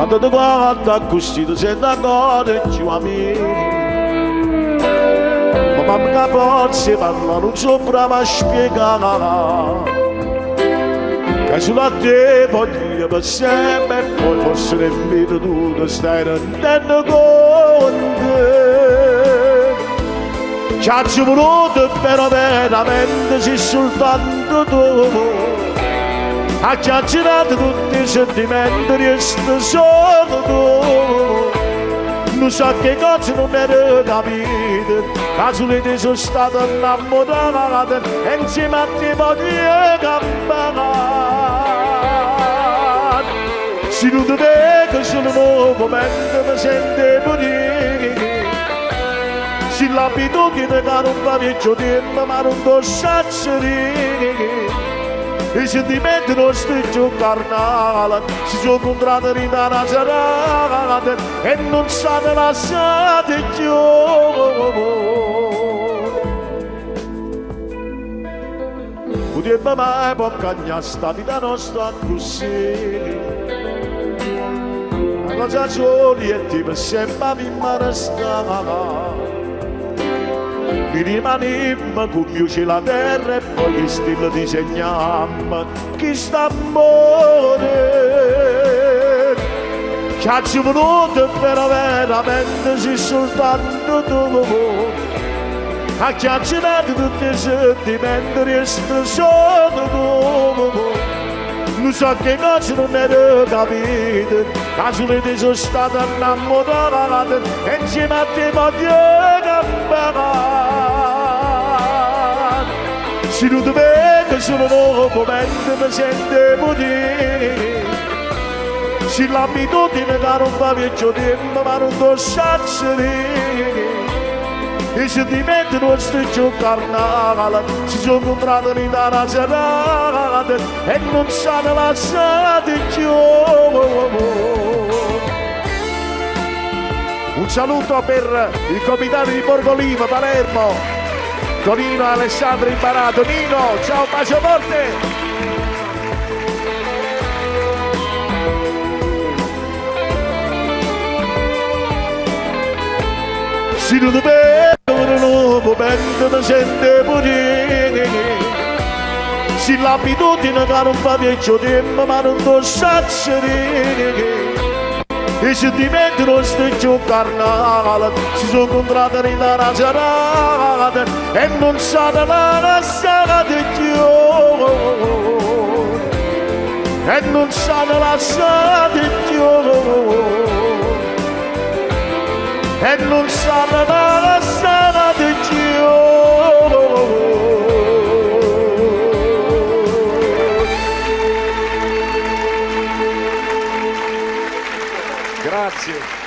quando ti guarda così ti senti ancora più amico. Ma mamma forse parla non so brava a spiegare che sulla te voglio per sempre e poi forse nemmeno tu ti stai rendendo conto. Ci ha voluto però veramente sei soltanto tu a chiacchierare tutti i sentimenti resta solo tu. Non so che cosa non ero capito, ma solo ti sono stato innamorato e insieme a te voglio camminare. Se non ti vedo solo un momento mi sento dire, se l'abitudine che non fa vecchio tempo ma non posso dire. I sentimenti nostri più carnali si sono incontrati in una serata e non sanno lasciati più. Potremmo mai cagnare sta vita nostra così, una cosa sola e ti per sempre mi restare. Mi rimanimmo con più la terra e poi il stile disegniamo chi sta a morire. Ci ha voluto però veramente sei soltanto tu a chiacchierare tutti i sentimenti resta solo tu. Non so che cosa non ero capito, ma solo ti sono stato innamorato e insieme a te voglio camminare. Se non ti vedo solo un momento mi sento dire, se l'abitudine che non fa vecchio tempo ma non posso dire. I sentimenti nostri più carnali si sono incontrati in una serata e non sanno lasciati più. Un saluto per il comitato di Borgolino, Palermo, Tonino Alessandro Imparato. Nino, ciao, bacio forte! Se non ti vedo un momento mi sento morire, se l'abitudine che non fa vecchio tempo ma non posso dire. I sentimenti nostri più carnali si sono incontrati in una serata e non sanno lasciati più. E non sanno lasciati più. E non sanno lasciati più. Grazie.